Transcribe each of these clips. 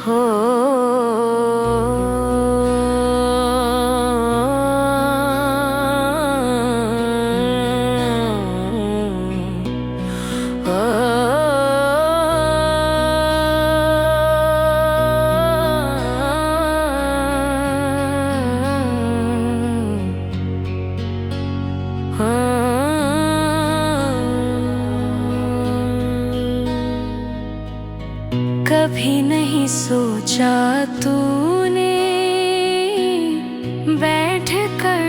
हो कभी नहीं सोचा तूने बैठ कर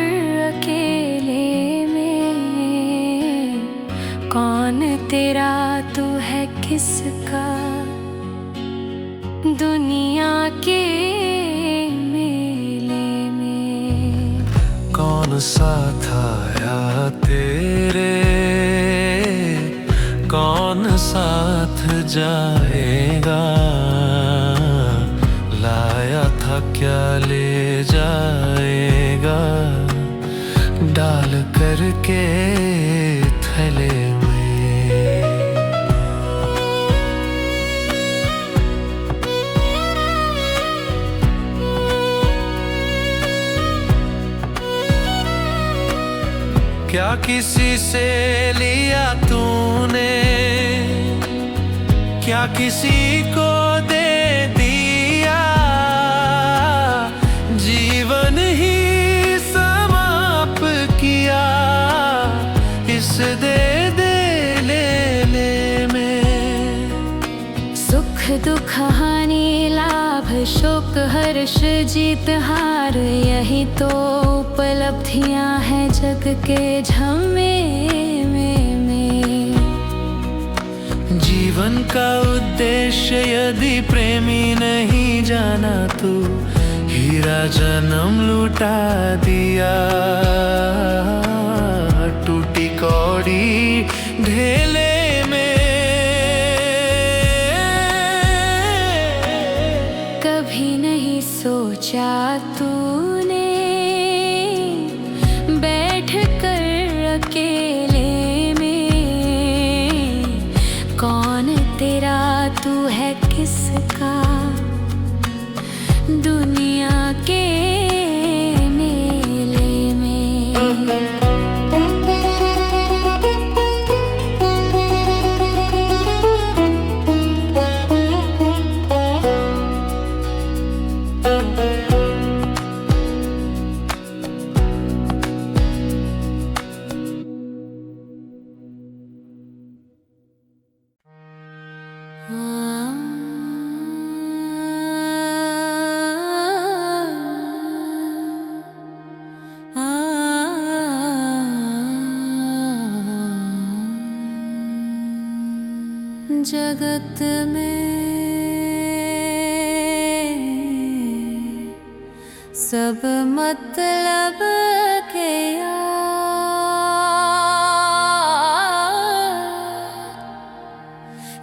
अकेले में, कौन तेरा तू है किसका दुनिया के मेले में। कौन साथ आया तेरे, कौन साथ जाएगा, लाया था क्या ले जाएगा, डाल करके थैले में। क्या किसी से लिया तूने, क्या किसी को दे दिया, जीवन ही समाप्त किया इस दे दे ले ले में। सुख दुख हानि लाभ शोक हर्ष जीत हार, यही तो उपलब्धियां हैं जग के झमेले में। जीवन का उद्देश्य यदि प्रेमी नहीं जाना तो हीरा जन्म लुटा दिया, टूटी कौड़ी ढेले में। कभी नहीं सोचा तूने बैठ कर अकेले में, कौन तेरा तू है किसका दुनिया के मेले में। जगत में सब मतलब के यार,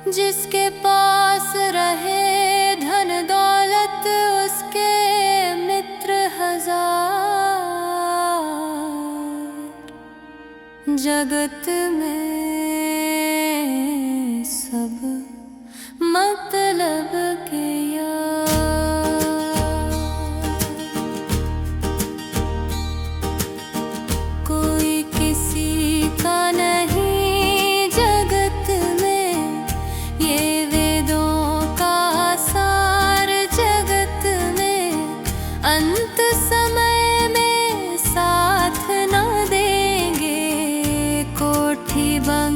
जिसके पास रहे धन दौलत उसके मित्र हजार। जगत में सब मतलब के यार, कोई किसी का नहीं जगत में, ये वेदों का सार जगत में। अंत समय में साथ न देंगे कोठी बंगले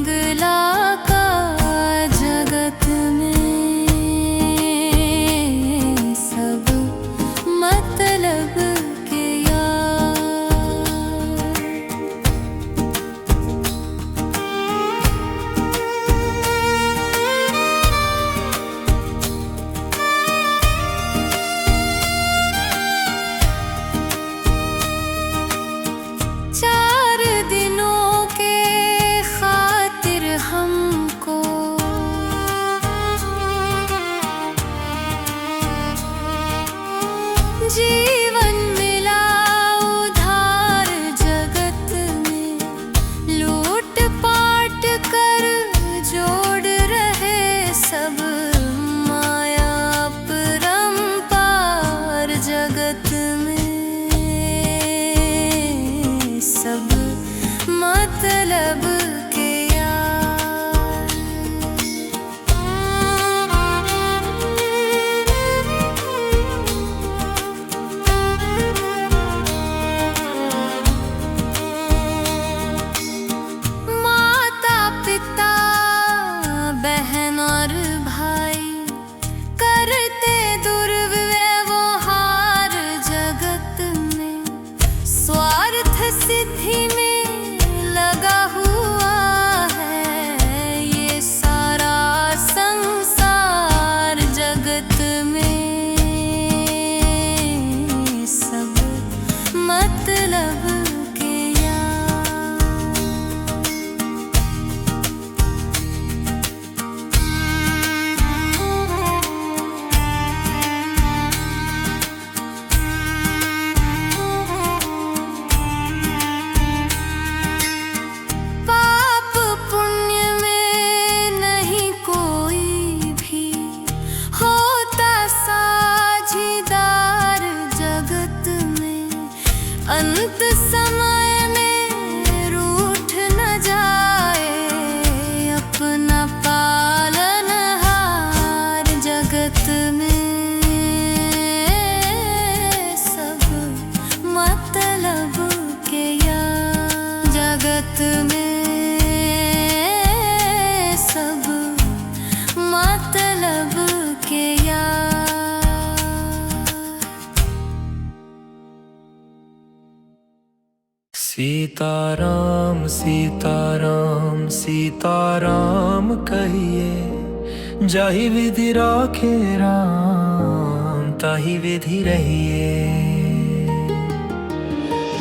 सीताराम सीताराम सीताराम कहिए, जाहि विधि राखे राम ताहि विधि रहिए।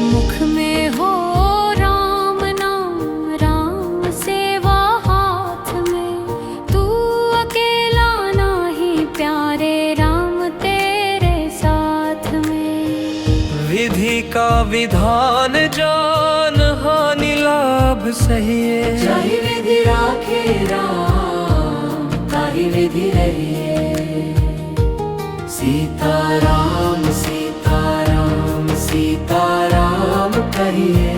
मुख में हो राम नाम, राम सेवा हाथ में, तू अकेला नाही प्यारे राम तेरे साथ में। विधि का विधान जान, हानि लाभ सहिए, जाहि विधि राखे राम ताहि विधि रहिए। सीताराम सीताराम सीताराम कहिए,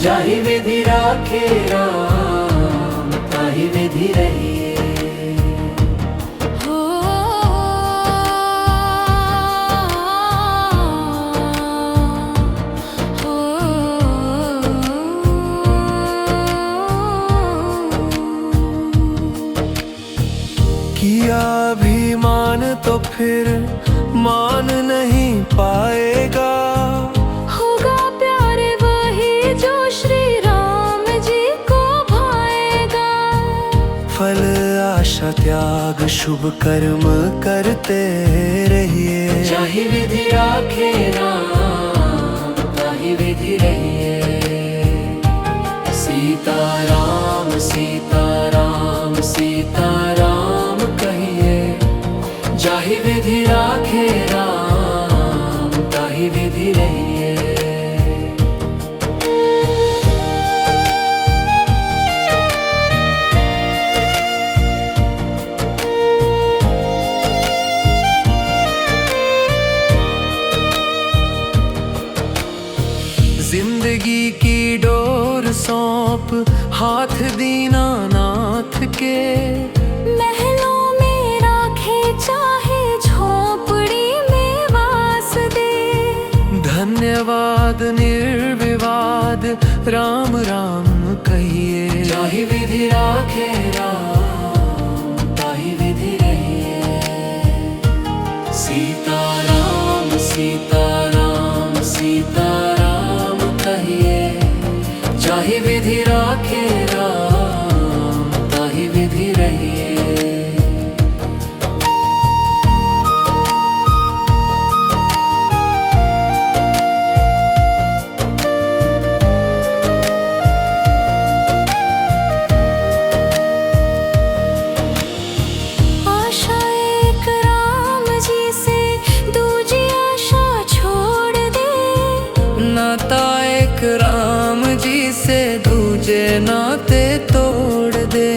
जाहि विधि राखे राम ताहि विधि रहिए। किया अभिमान तो फिर मान नहीं पाएगा, होगा प्यारे वही जो श्री राम जी को भाएगा। फल आशा त्याग शुभ कर्म करते रहिए, जाहि विधि राखे राम ताहि विधि रहिए। सीताराम सीताराम सीताराम कहिए, जाहि विधि राखे राम ताहि विधि रहिए। जिंदगी की डोर सौंप हाथ दीनानाथ के, महलों में राखे चाहे झोपड़ी में वास दे। धन्यवाद निर्विवाद राम राम कहिए, जाहि विधि राखे राम ताहि विधि रहिए। सीताराम सीताराम सीताराम कहिए, जाहि विधि राखे राम ताहि विधि रहिए। आशा एक राम जी से दूजी आशा छोड़ दे, नाता एक राम जी से दूजे नाते तोड़ दे।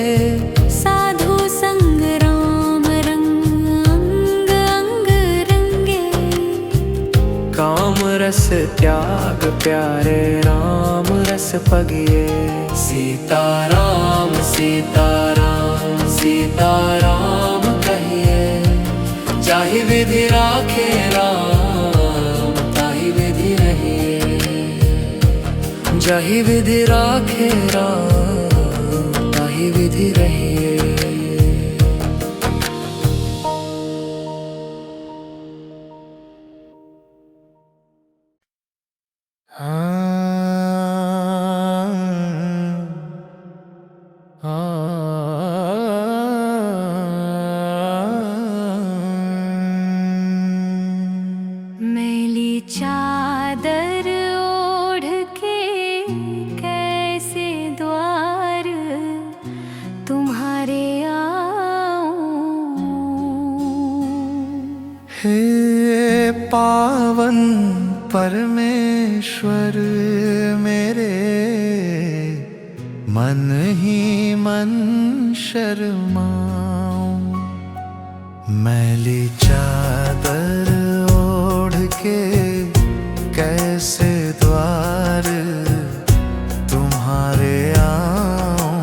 साधु संग राम रंग अंग अंग रंगे, काम रस त्याग प्यारे राम रस पगिए। सीताराम सीताराम सीताराम कहिए, जाहि विधि राखे राम ताहि विधि रहिए। जाहि विधि राखे राम ताहि विधि रहिए। मैली चादर ओढ़ के कैसे द्वार तुम्हारे आऊं। हे पावन परमेश्वर मेरे, मन ही मन शर्माऊं। मैली चादर ओढ़ के कैसे द्वार तुम्हारे आऊं।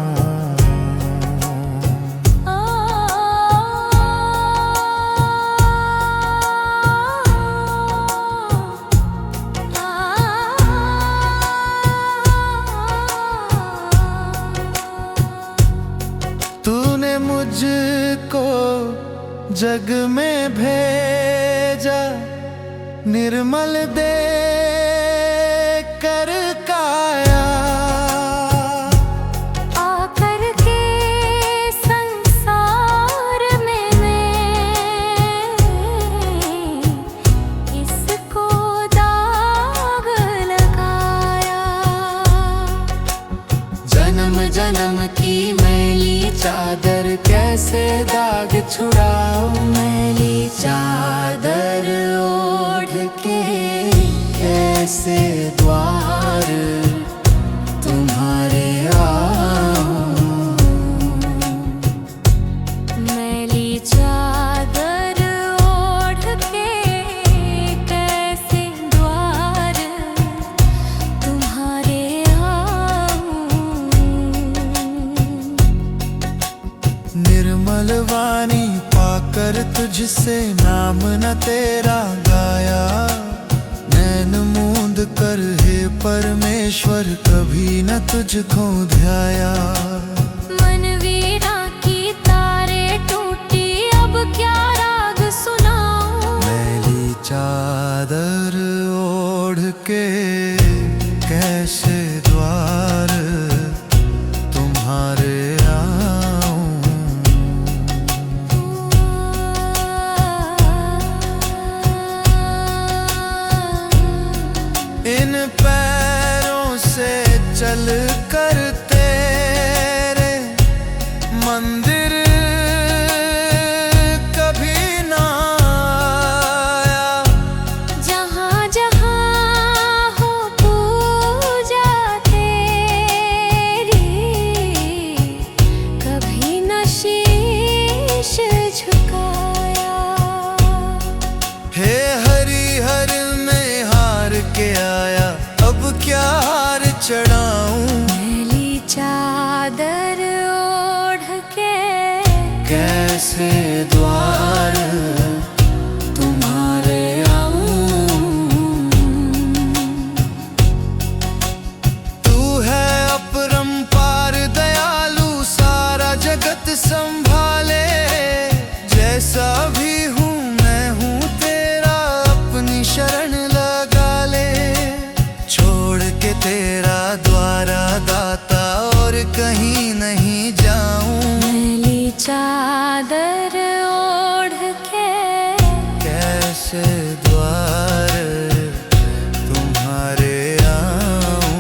तूने मुझको जग में भेजा, निर्मल दे कर का चादर कैसे दाग छुड़ाऊं, मैली चादर ओढ़ के कैसे द्वार तुम्हारे आऊं। मैली चादर ओढ़ के कैसे द्वार तुम्हारे आऊं। निर्मल वाणी पाकर तुझसे नाम न तेरा गाया, नैन मूंद कर हे परमेश्वर कभी न तुझको ध्याया। मन वीणा की तारे टूटी अब क्या राग सुनाऊं। मैली चादर ओढ़ के कैसे द्वार तुम्हारे आऊं। इन पैरों से चल कर तेरे मंदिर कभी ना आया। जहाँ जहाँ हो पूजा तेरी कभी न शीश झुकाया। हे हरिहर में हार के आया, अब क्या हार चढ़ाऊं। मैली चादर ओढ़ के कैसे द्वार तुम्हारे आऊं। तू है अपरंपार दयालु, सारा जगत संभाले। जैसा भी हूँ मैं हूँ तेरा, अपनी शरण लगा ले। छोड़ के तेरा द्वारा दाता और कहीं नहीं जाऊं। मैली चादर ओढ़ के कैसे द्वार तुम्हारे आऊं।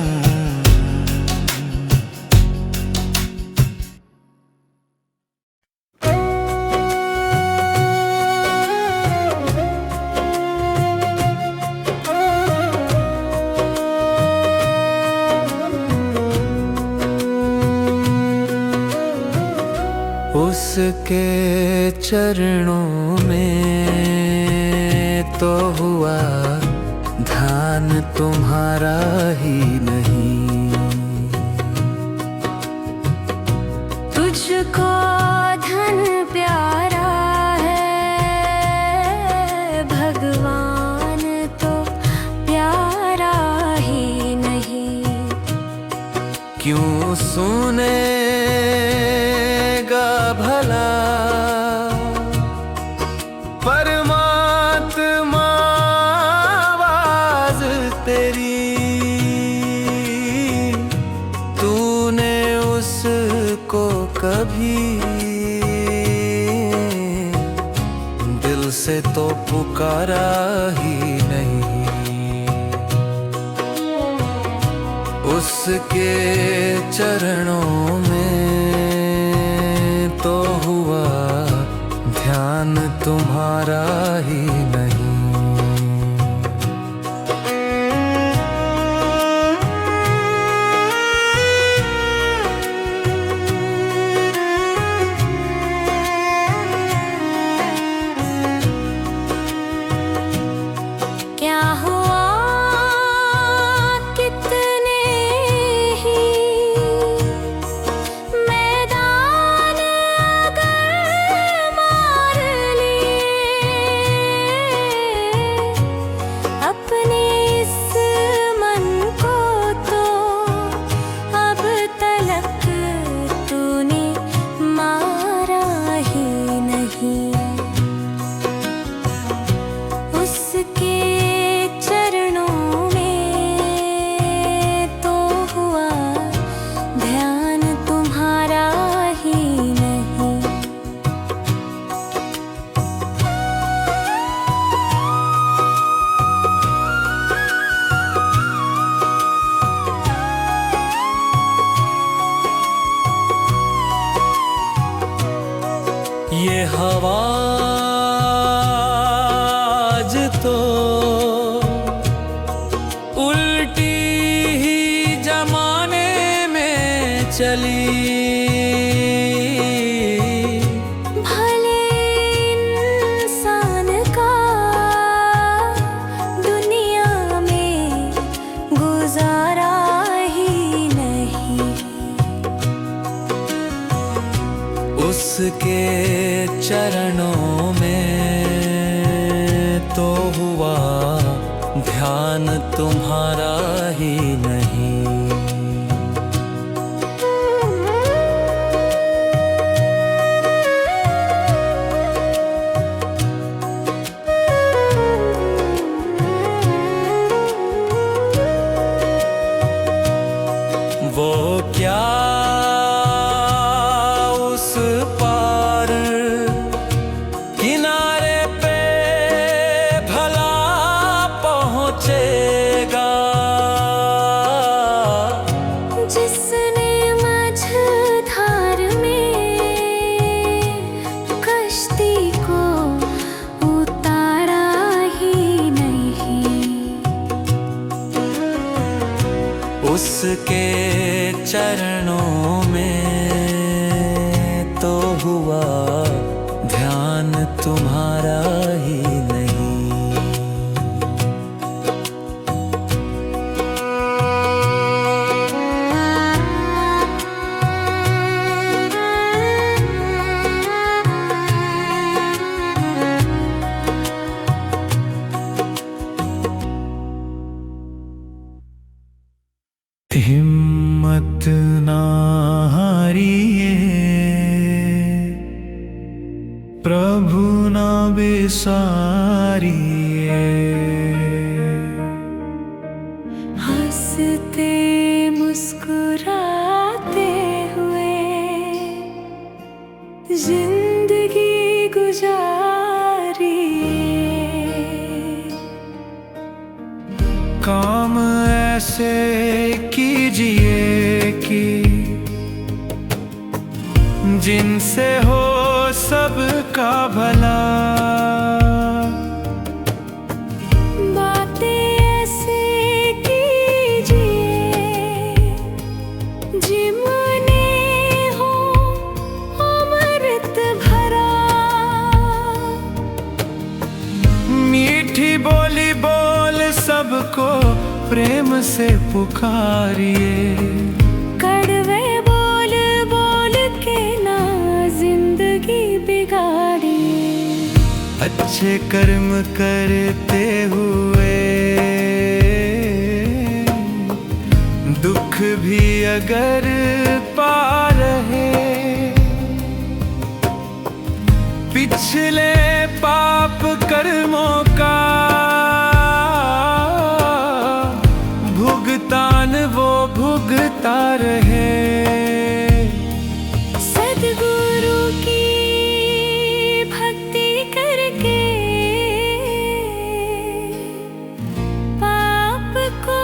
उसके चरणों में तो हुआ ध्यान तुम्हारा ही नहीं। तुझको धन प्यारा है, भगवान तो प्यारा ही नहीं। क्यों सुनेगा भला परमात्मा आवाज तेरी। तूने उसको कभी दिल से तो पुकारा ही नहीं। उसके चरणों में तो हुआ ध्यान तुम्हारा ही नहीं। क्या हुआ कितने ही मैदान अगर मार लिए, ये हवा आज तो उल्टी ही जमाने में चली। भले इंसान का दुनिया में गुजारा ही नहीं, उसके चरणों में तो हुआ ध्यान तुम्हारा ही नहीं। वो क्या उस पार किनारे पे भला पहुँचेगा, जिसने मझधार में कश्ती को उतारा ही नहीं, उसके चरणों में तो हुआ ध्यान तुम्हारा ही नहीं। हिम्मत ना हारिए, प्रभु ना बिसारिए। हंसते मुस्कुराते हुए जिंदगी गुजारिए। काम ऐसे कीजिए कि जिनसे हो सबका भला, बातें ऐसे कीजिए जिमने हो अमृत भरा। मीठी बोली बोल सबको प्रेम से पुकारिए। कड़वे बोल बोल के ना जिंदगी बिगाड़िए। अच्छे कर्म करते हुए दुख भी अगर पा रहे, पिछले पाप कर्मों का भुगतान वो भुगता रहे। सद्गुरु की भक्ति करके पाप को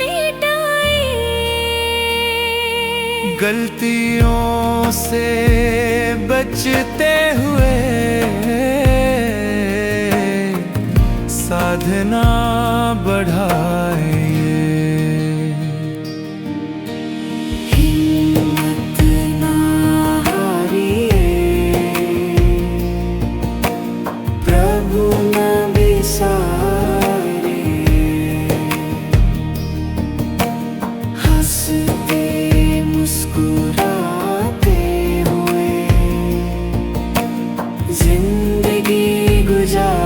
मिटाए। गलतियों से बचते हुए साधना बढ़ाए। हिम्मत ना हारिए, प्रभु ना बिसारिए। हंसते मुस्कुराते हुए जिंदगी गुजारिए।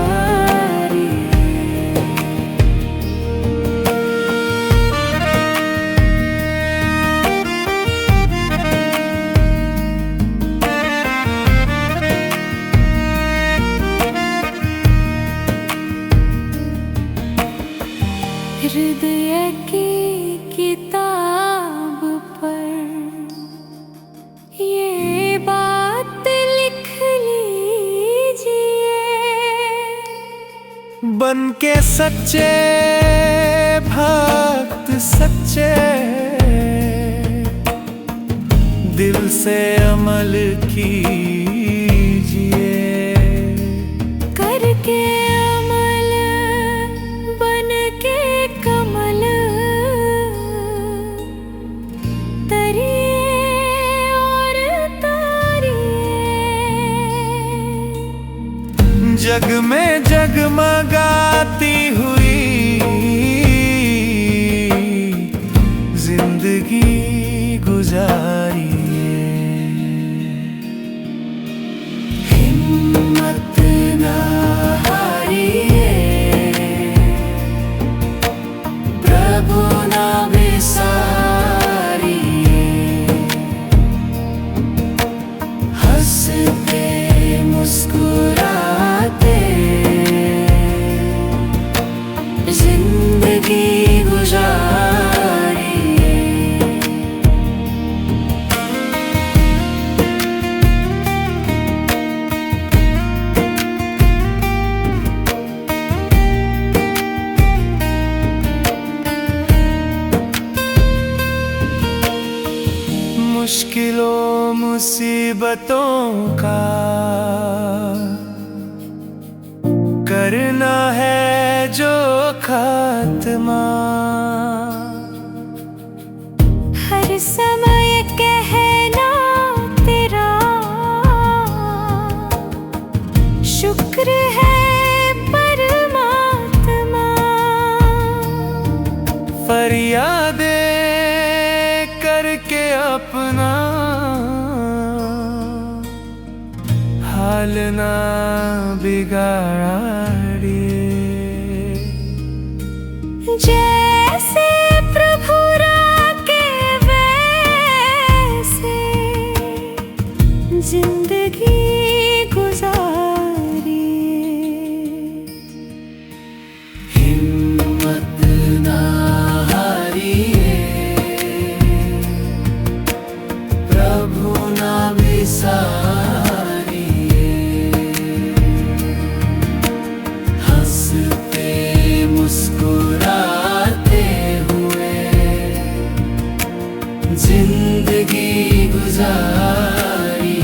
हृदय की किताब पर ये बात लिख लीजिए। बन के सच्चे भक्त सच्चे दिल से अमल कीजिए। जग में जगमगाती हुई जिंदगी गुजारिए। हिम्मत ना हारिए, प्रभु ना बिसारिए। हंसते मुस्कुराते जिंदगी गुजारिए। मुश्किलों मुसीबतों का करना है जो खात्मा। हर समय कहना तेरा शुक्र है परमात्मा। फरियादें करके अपना हाल ना बिगाड़िए। जैसे प्रभु राके वैसे जिंदगी गुजारिए। हिम्मत ना हारिए, प्रभु ना बिसारिए। हंसते मुस्कुराते हुए जिंदगी गुजारिए।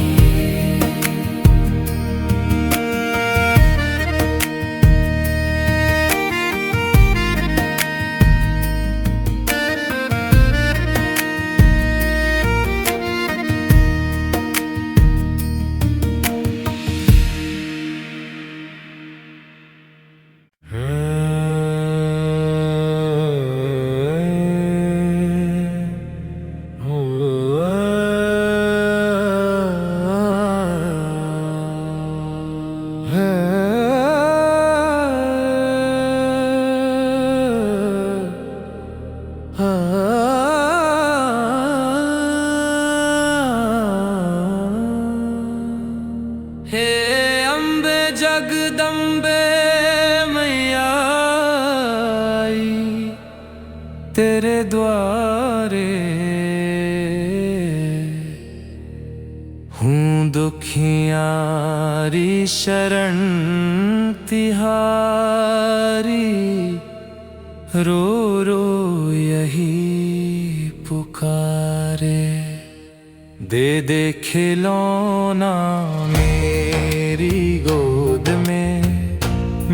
हे अम्बे जगदम्बे मैया आई तेरे द्वारे। हूँ दुखियारी शरण तिहारी, रो रो यही पुकारे। दे दे खिलौना मेरी गोद में,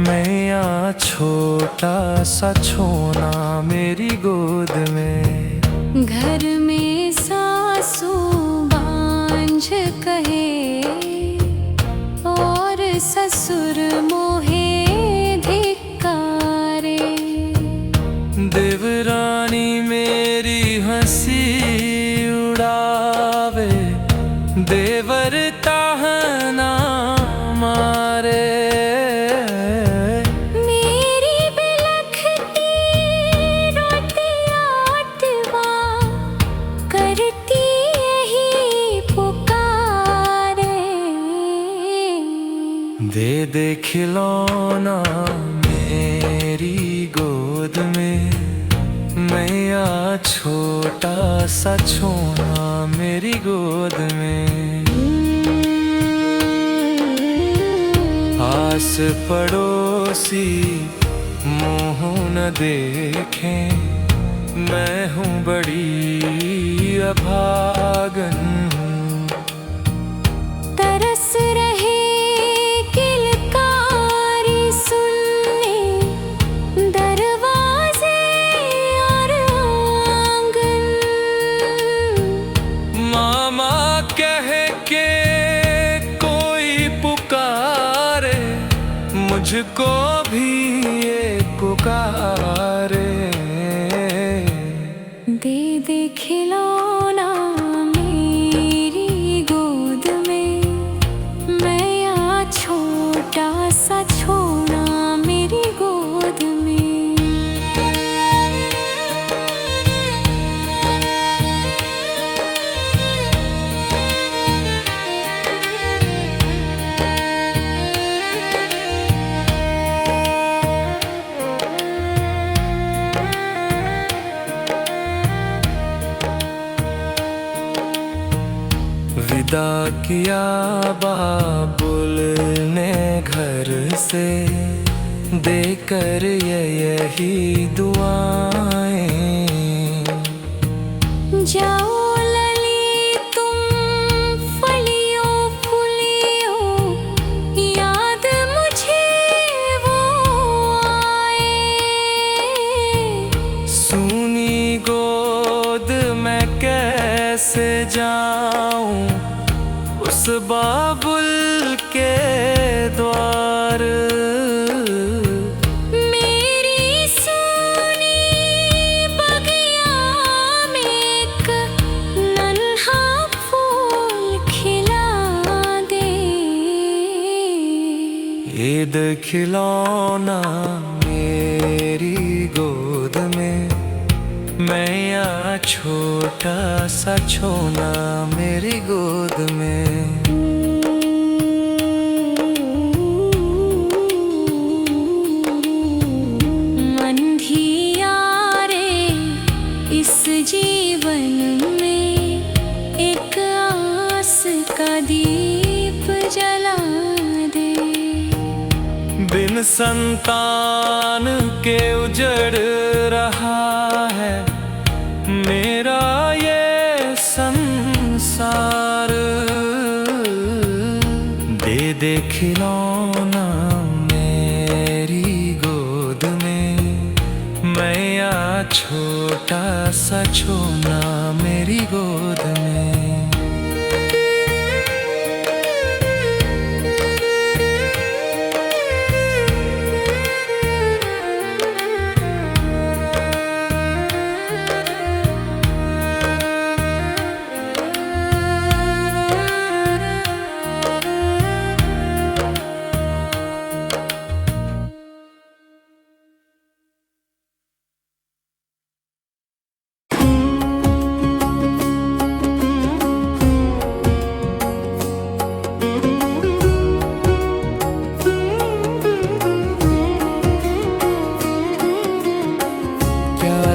मैया छोटा सा छोना मेरी गोद में। घर में सासू बांझ कहे और ससुर मोहे धिक्कारे। देवरानी मेरी हंसी उड़ावे, देवर ताहना मारे। मेरी बिलखती रोती आटवा करती यही पुकारे। दे दे खिलौना मेरी गोद में, मैया छोटा सा छोना मेरी गोद में। आस पड़ोसी मुँह न देखें, मैं हूँ बड़ी अभागन हूँ। तरस रहे किलकारी सुनने दरवाजे और आंगन। मामा कह के कोई पुकारे, मुझको भी ये पुकारे। दे दे खिलौना मेरी गोद में, मैं यहाँ छोटा सा छोना मेरी गोद में। विदा किया बाबुल ने घर से, देकर यही दुआएं। जाओ लली तुम फलियों फूलियों, याद मुझे वो आए। सूनी गोद मैं कैसे जाऊं उस बाबुल के द्वार। मेरी सोनी बगिया में एक नन्हा फूल खिला दे। ईद खिलौना मेरी गोद में, मैं यहाँ छोटा सा छोना मेरी गोद में। अंधियारे इस जीवन में, एक आस का दीप जला दे। बिन संतान के उजड़ रहा है मेरा ये संसार। दे दे खिलौना मेरी गोद में, मैं यहाँ छोटा सा छोना मेरी गोद में।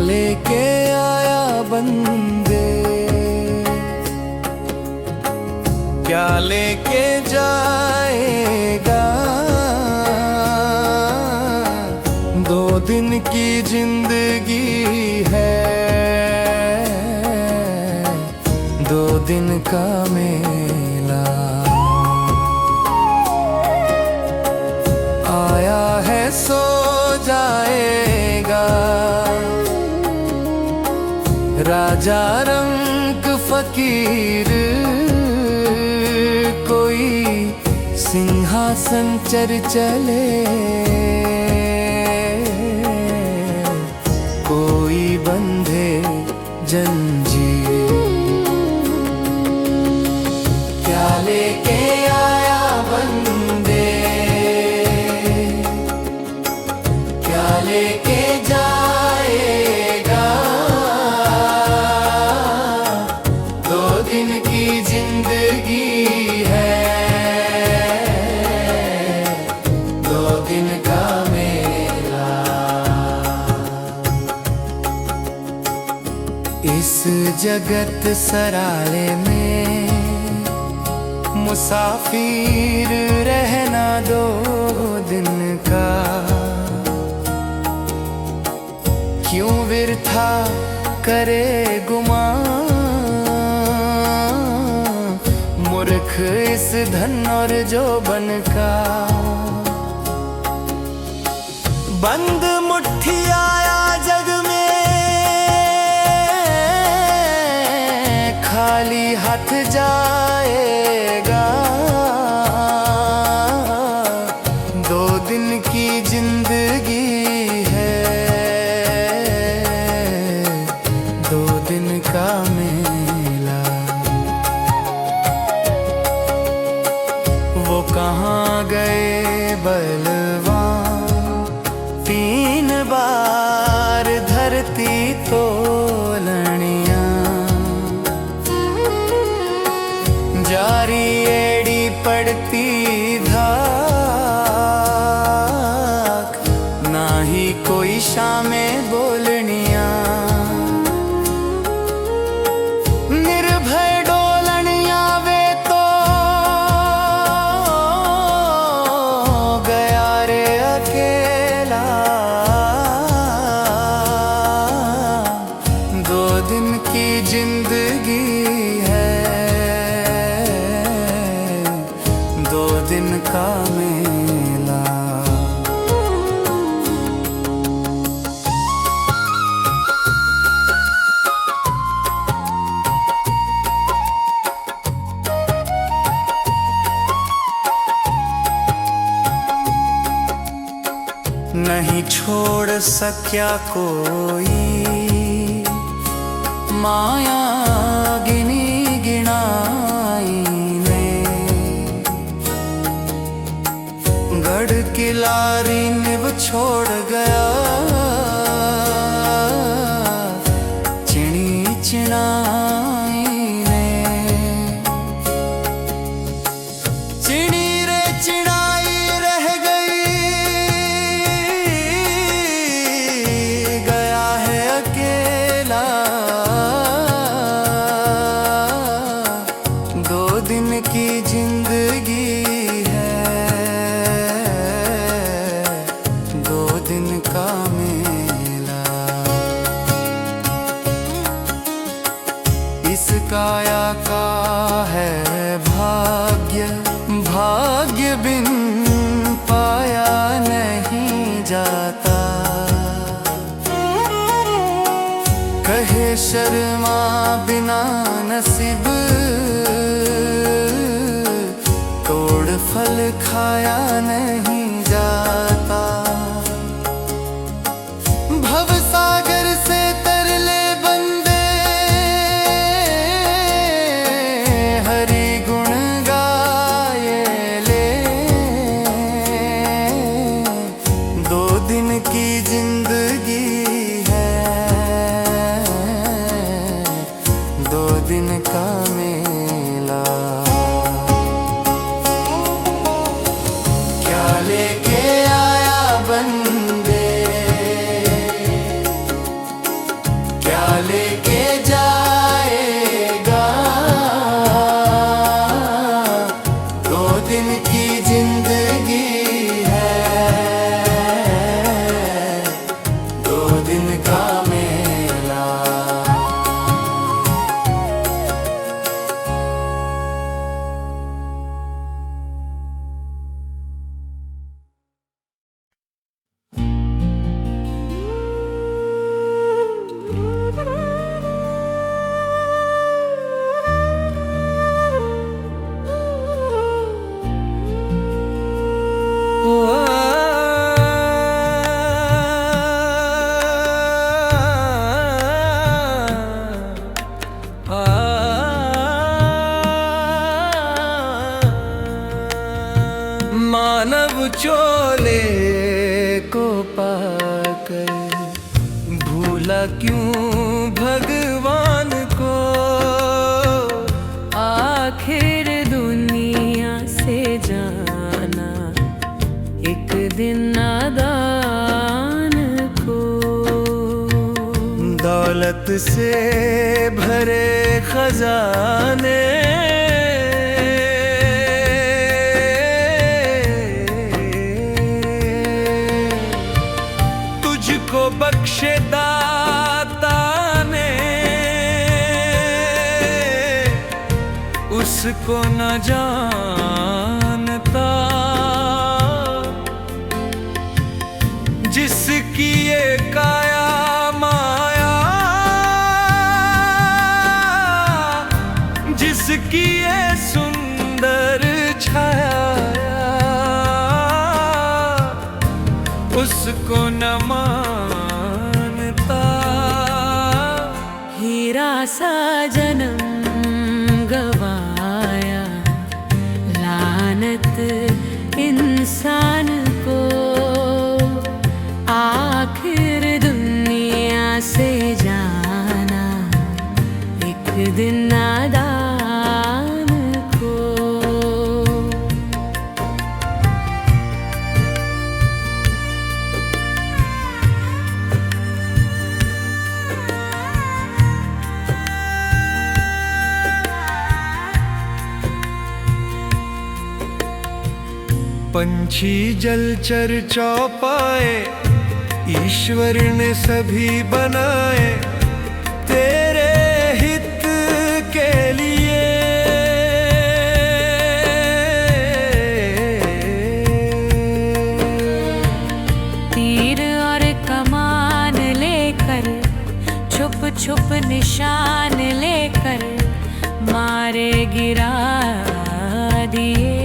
लेके आया बंदे, क्या लेके जाएगा। 2 दिन की जिंदगी है, 2 दिन का मेला। आया है सो जाएगा, राजा रंग फकीर। कोई सिंहासन चर चले, कोई बंधे जंजीर। क्या लेके आया बंदे, क्या लेके जाएगा। 2 दिन की जिंदगी है, 2 दिन का मेला। इस जगत सराय में मुसाफिर रहना 2 दिन का। क्यों व्यर्था करे गुमान, मूर्ख इस धन और जोबन का। बंद मुट्ठी आया जग में, खाली हाथ जाएगा। 2 दिन कहाँ गए बलवान। 3 बार धरती तोलनिया, जारी एड़ी पड़ती धाक, ना ही कोई शामें बोलनिया। निर्भय डोलनिया वे तो गया रे अकेला। 2 दिन की जिंदगी है, 2 दिन का मेला। नहीं छोड़ सका कोई माया गिनी गिनाई ने। गढ़ किलारी निभ छोड़ गया, चिड़ी चिड़ाई ने। चिड़ी रे चिड़ाई रह गई, गया है अकेला। 2 दिन की जिंदगी है, 2 दिन का मेला। इस काया का है भाग्य, भाग्य बिन पाया नहीं जाता। कहे शर्मा बिना नसीब, तोड़ फल खाया नहीं जाता। भव सागर से तरले बंदे, हरि गुण गाए ले। 2 दिन की जिंदगी है, 2 दिन का मेला। क्या लेके आया बंदे, क्या लेके जाएगा। 2 दिन की जिंदगी है, 2 दिन का मेला। मानव चोले को पाकर भूला क्यों भगवान को। आखिर दुनिया से जाना एक दिन नादान को। दौलत से भरे खजाने, तुझको बख्शे दाता ने, उसको न जानता। जिसकी ये काया माया, जिसकी ये सुंदर छाया, उसको न मानता। हीरा सा जन्म गवाया, लानत इंसान को आखिर दुनिया से जाना एक दिन नादान को। पंछी जलचर चौपाए ईश्वर ने सभी बनाए तेरे हित के लिए। तीर और कमान लेकर छुप छुप निशान लेकर मारे गिरा दिए।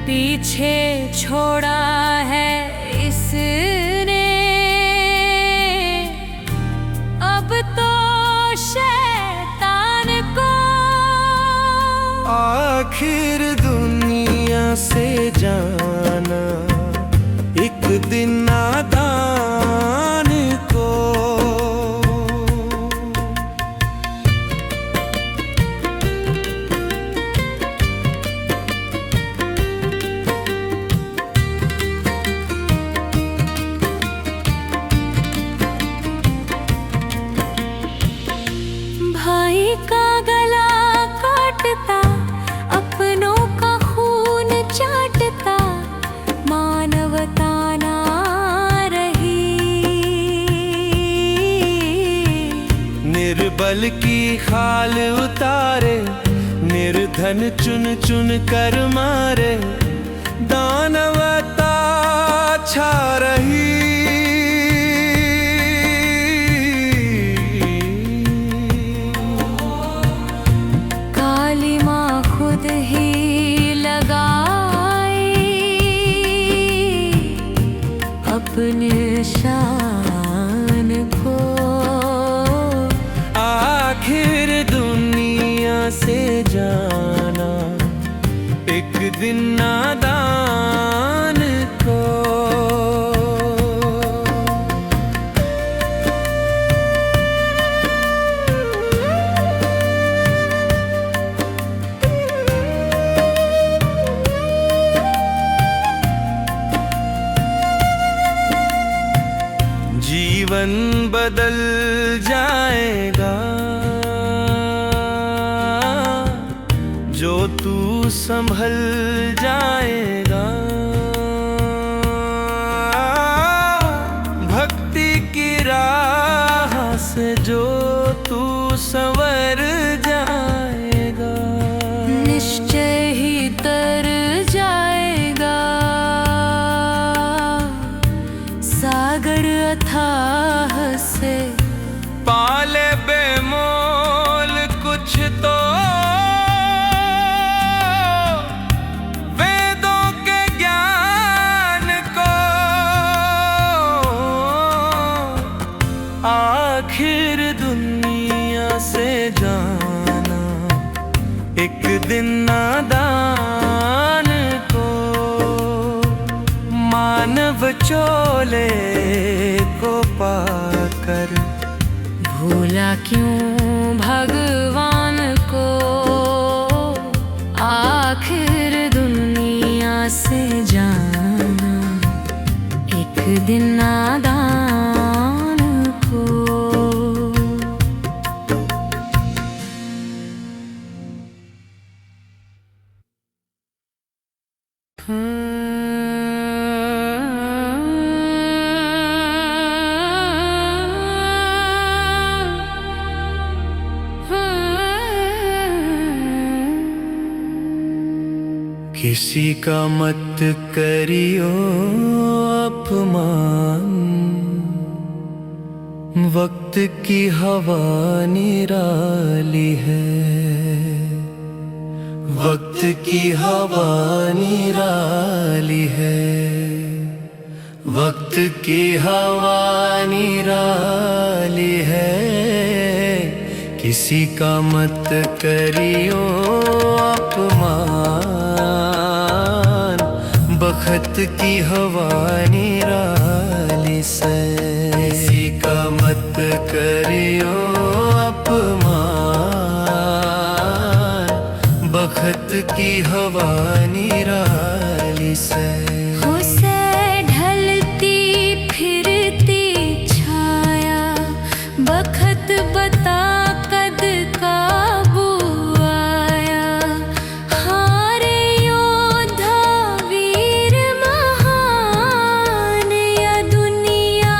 पीछे छोड़ा है इसने अब तो शैतान को। आखिर दुनिया से जाना एक दिन नादान को। भाई का गला काटता अपनों का खून चाटता मानवता ना रही। निर्बल की खाल उतारे निर्धन चुन चुन कर मारे दानवता छा रही। काली माँ खुद ही लगाई अपने शान को। आखिर दुनिया से जाना एक दिन नादान को। जीवन बदल जाएगा जो तू संभल जाएगा। भक्ति की राह से जो तू संवर जाएगा। निश्चय ही तर जाएगा सागर अथाह से। पाले बेमोल कुछ तो वेदों के ज्ञान को। आखिर दुनिया से जाना एक दिन नादान को। मानव चोले को पाकर भूला क्यों भगवान को। आखिर दुनिया से जाना एक दिन नादान को। किसी का मत करियो अपमान। वक्त की हवा निराली है। वक्त की हवा निराली है। वक्त की हवा निराली है। किसी का मत करियो अपमान, बखत की हवा निराली से। किसी का मत करियो अपमान, बखत की हवा निराली से। बखत बता कद काबू आया, हारे योद्धा वीर महान, या दुनिया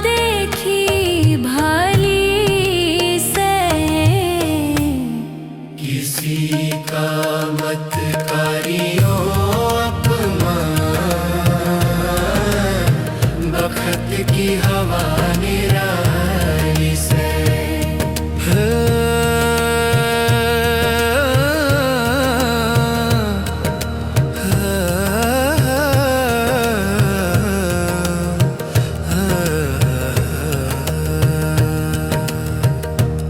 देखी भली से। किसी का मत करियो अपमान, बखत की हवा निराली से।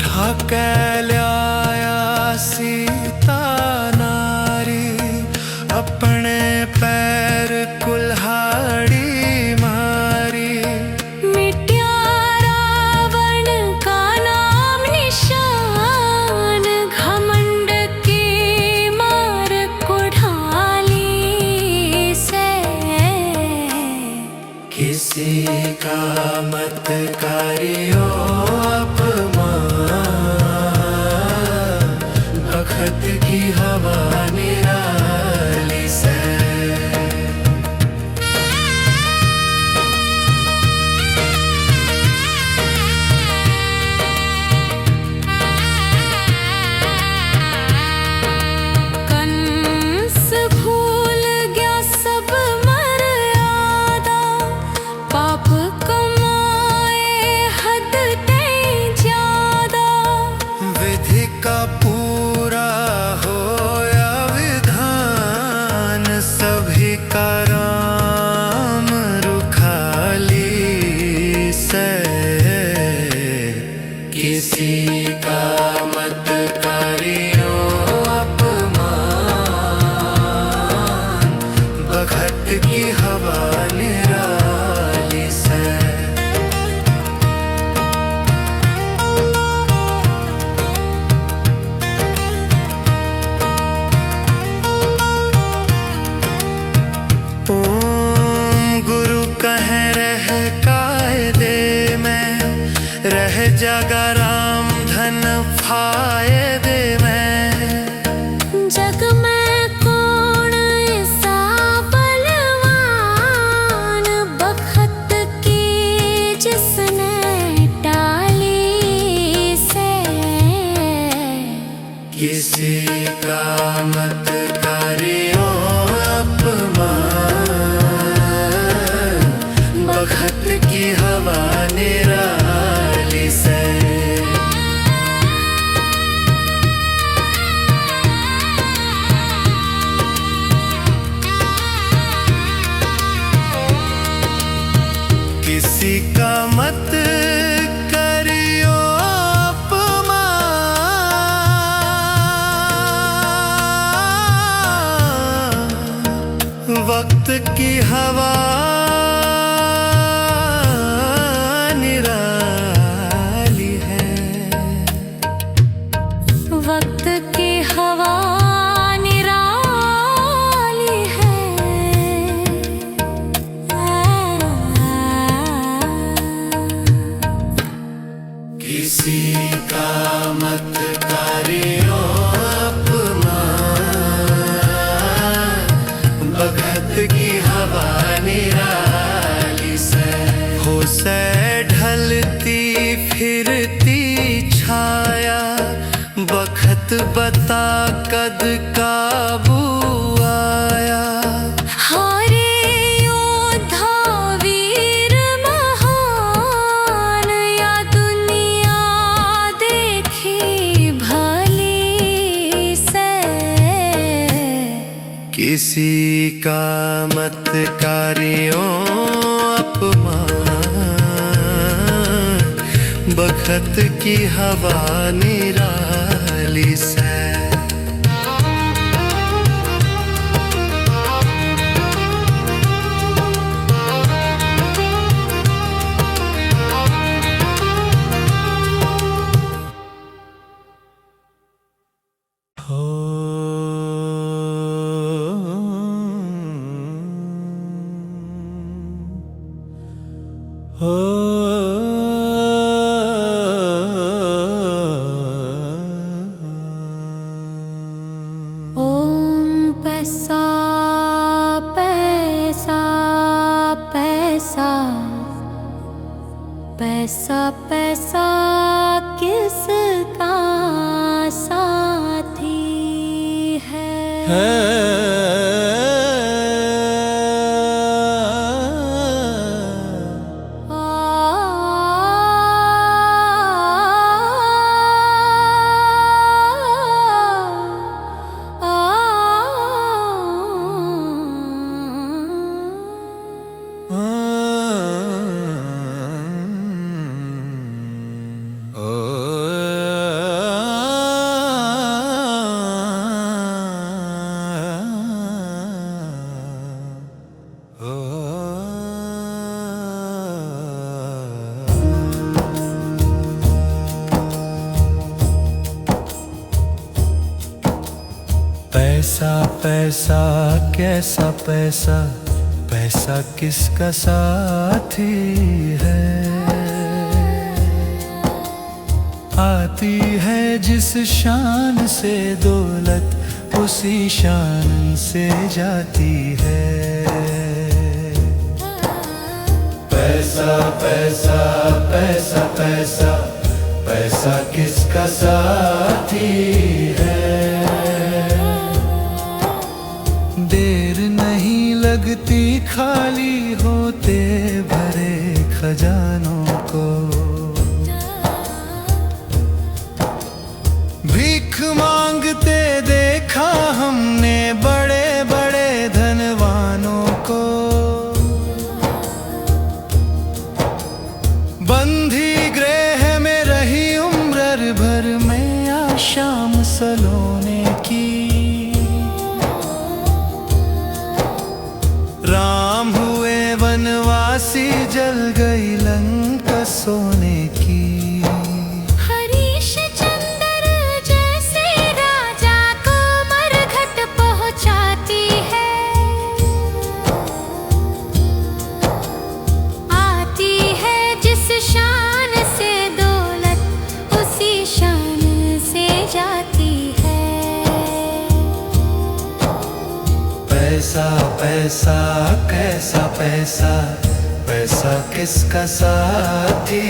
ठाकल्याया सीता नारी, अपने पैर कुल्हाड़ी मारी। मिट्या रावण का नाम निशान, घमंड की मार कुढ़ाली से। किसी का मत करियो अपमान, बखत की हवा निराली से। कंस भूल गया सब मर्यादा, पाप कमाए हद ते ज्यादा। विधि का पूरा होया विधान, सभी का राम रुखाली से। किसी का मत करियो अपमान, बखत की हवा निराली से। गुरु कह रह कायदे में, रह जागा राम धन फायदे में। जग में कौन ऐसा बलवान, बखत की जिसने टाली से। किसी का मत करियो अपमान, बखत की हवा निराली से। किसी का मत करियो अपमान, वक्त की हवा निराली है। वक्त की हवा निराली है। किसी का मत करियो अपमान, बखत की हवा निराली से। हो से ढलती फिरती छाया, बखत बता कद काबू आया। हारे योद्धा वीर महान, या दुनिया देखी भली से। किसी का मत करियो अपमान, बखत की हवा निराली से। ओम पैसा पैसा पैसा, पैसा पैसा किसका साथी है। पैसा पैसा कैसा पैसा, पैसा किसका साथी है। आती है जिस शान से दौलत, उसी शान से जाती है। पैसा पैसा पैसा पैसा, पैसा किसका साथी है। देर नहीं लगती खाली होते भरे खजानों को। भीख मांगते देखा हमने बड़े बड़े धनवानों को। बंधी गृह में रही उम्र भर में आशा सलोने की। राम हुए वनवासी, जल गई लंका सोने की। हरीश चंद्र जैसे राजा को मरघट पहुंचाती है। आती है जिस शान से दौलत, उसी शान से जाती है। पैसा पैसा कैसा पैसा, पैसा किसका साथी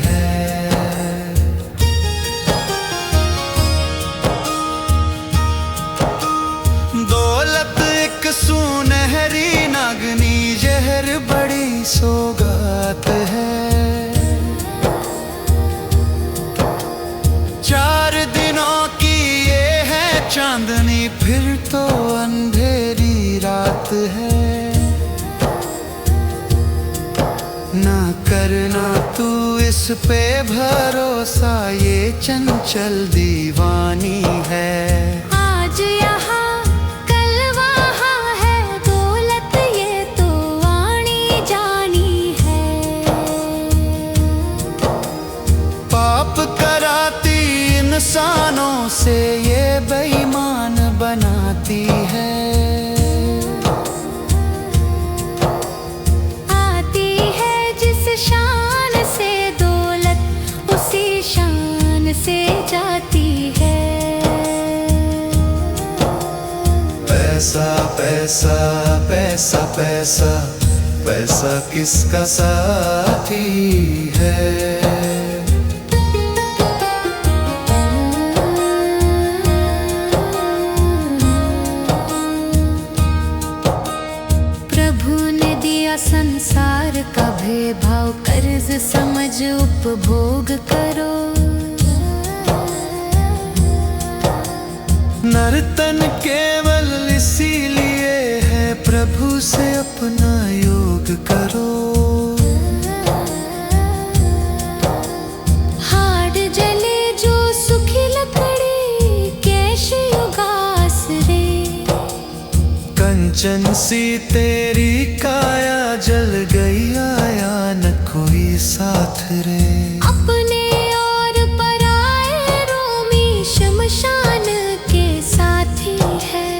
है। दौलत एक सुनहरी नागनी, जहर बड़ी सौगात है। 4 दिनों की ये है चांदनी, फिर तो अंधेरी रात है। ना करना तू इस पे भरोसा, ये चंचल दीवानी है। आज यहाँ कल वहाँ है दौलत, ये तो आनी जानी है। पाप कराती इंसानों से, ये बेईमान बनाती है। आती है जिस शान से दौलत, उसी शान से जाती है। पैसा पैसा पैसा पैसा, पैसा किसका साथी है। संसार का भेदभाव, कर्ज समझ उपभोग करो। नर्तन केवल इसीलिए है, प्रभु से अपना योग करो। कंचन सी तेरी काया जल गई, आया न कोई साथ रे। अपने और पराए रोमी शमशान के साथी है।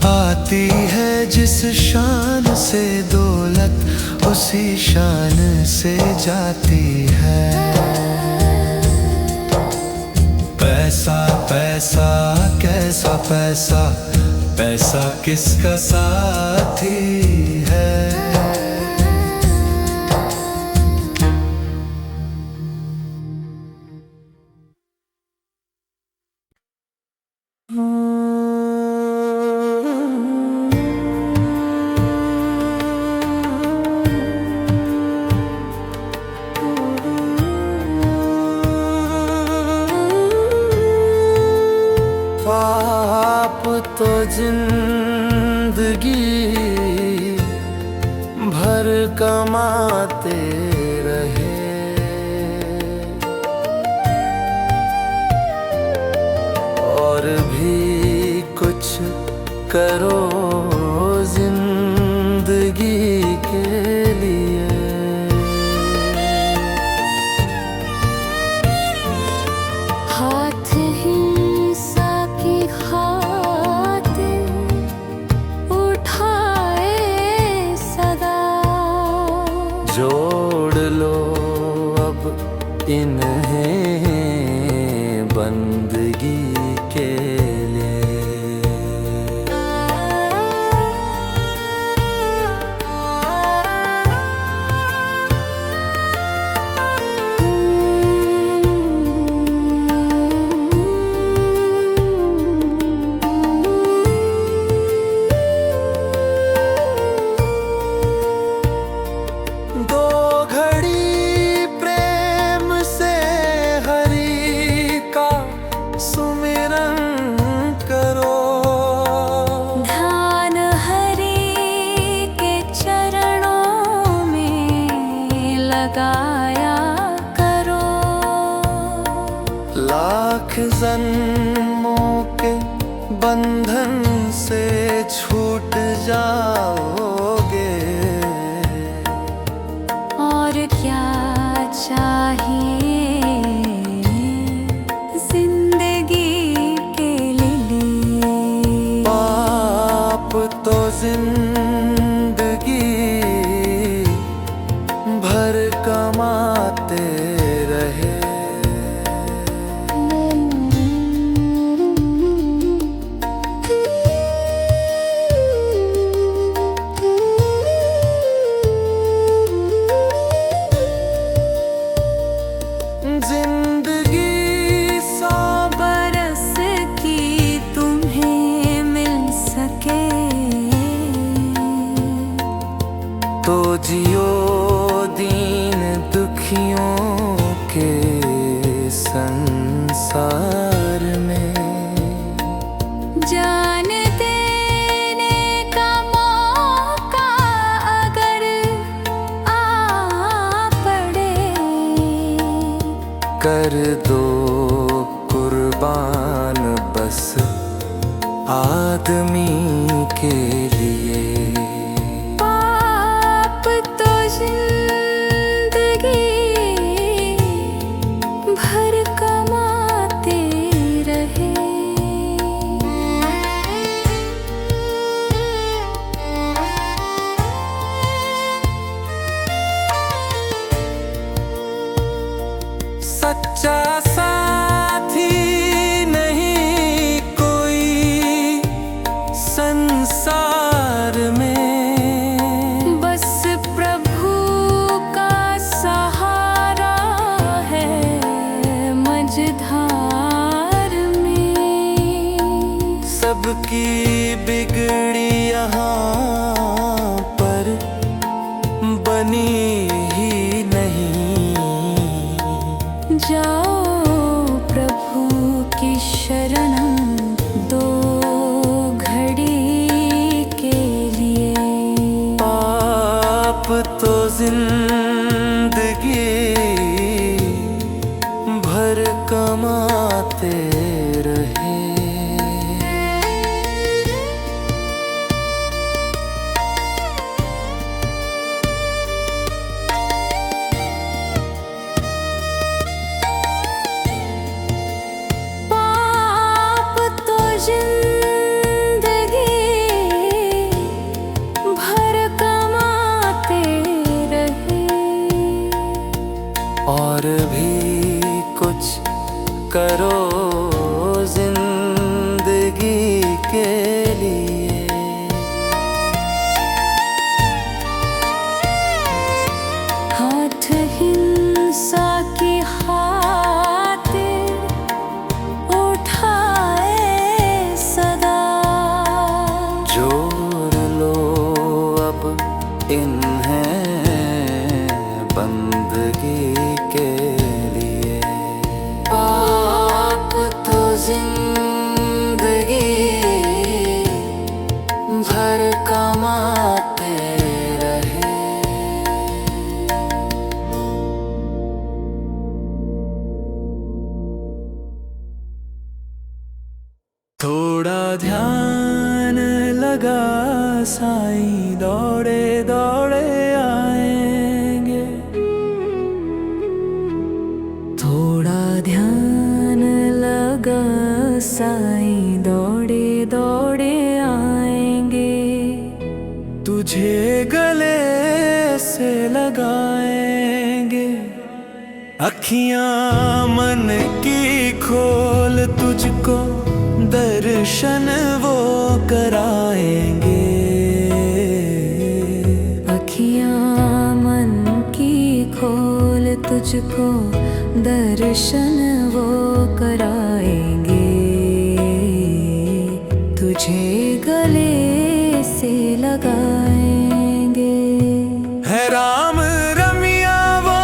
आती है जिस शान से दौलत, उसी शान से जाती है। पैसा पैसा कैसा पैसा, पैसा किसका साथी है। आप तो जिंदगी भर कमाते रहे, और भी कुछ करो जिंदगी के लिए। हाथ हिंसा की खातिर उठाए सदा, जोड़ लो अब इन्हें बंदगी के लिए। दो घड़ी प्रेम से हरि का सुमिरन करो, ध्यान हरि के चरणों में लगाया करो। लाख जन्मों के बंधन से छूट जाओगे, और क्या चाहिए जिंदगी के लिए। पाप तो जिंदगी भर कमाते रहे, जिंदगी 100 बरस की तुम्हें मिल सके, तो जियो दीन दुखियों के संसार में। जान देने का मौका अगर आ पड़े, कर दो कुर्बान बस आदमी के लिए। पाप तो जिंदगी भर कमाते रहे। सच्चा साथी नहीं कोई संसार में, बस प्रभु का सहारा है मझधार में। सबकी बिगड़ी यहाँ पर बनी ही नहीं, जाओ प्रभु की शरण दो घड़ी के लिए। पाप तो जिंदगी भर कमाते रहे। इन्हें बंदगी के लिए। आप तो जिंदगी भर कमाते रहे। थोड़ा ध्यान लगा साईं, दौड़े दौड़े आएंगे। थोड़ा ध्यान लगा साईं, दौड़े दौड़े आएंगे। तुझे गले से लगाएंगे। अखियां मन की खोल, तुझको दर्शन वो कराएंगे। अखियां मन की खोल, तुझको दर्शन वो कराएंगे। तुझे गले से लगाएंगे। है राम रमिया वो,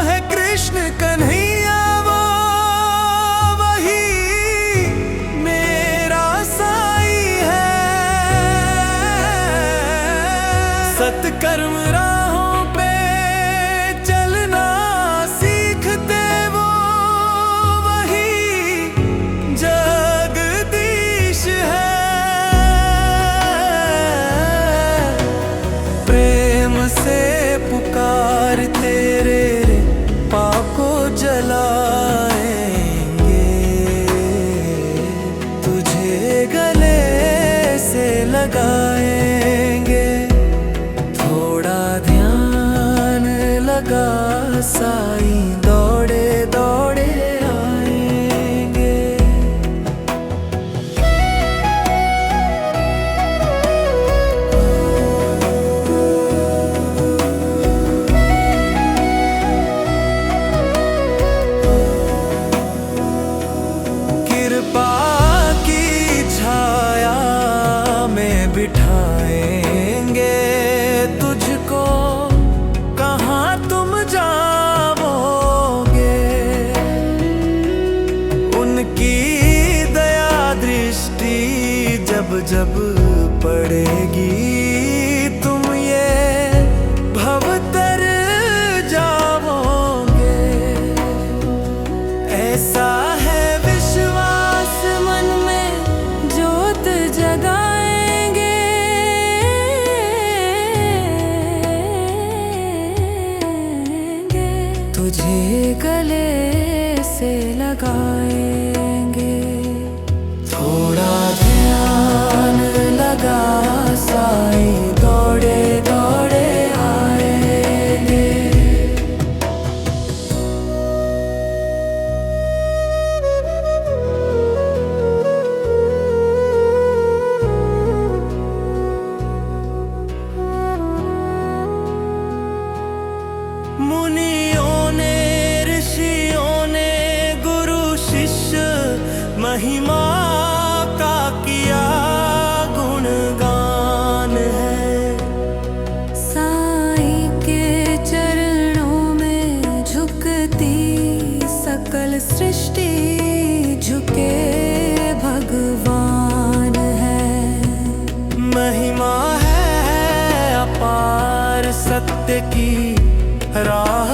है कृष्ण कन्हैया वो, वही मेरा साईं है। सत्कर्म राहों पे चलना सीखते वो, वही जगदीश है। प्रेम से पुकार तेरे पाको जलाएंगे। तुझे गले से लगाएंगे। थोड़ा ध्यान लगा साईं, दौड़े दौड़े आएंगे। कृपा की छाया में बिठाएंगे तुझको, कहाँ तुम जाओगे। उनकी दया दृष्टि जब जब पड़ेगी, तुम ये भवतर जाओगे। ऐसा है विश्वास मन में ज्योत जगाएंगे। तुझे गले से लगाएंगे। थोड़ा ध्यान लगा साईं, दौड़े दौड़े आएंगे। मुनियों ने, ऋषियों ने, गुरु शिष्य महिमा का किया गुणगान है। साईं के चरणों में झुकती सकल सृष्टि, झुके भगवान है। महिमा है अपार, सत्य की राह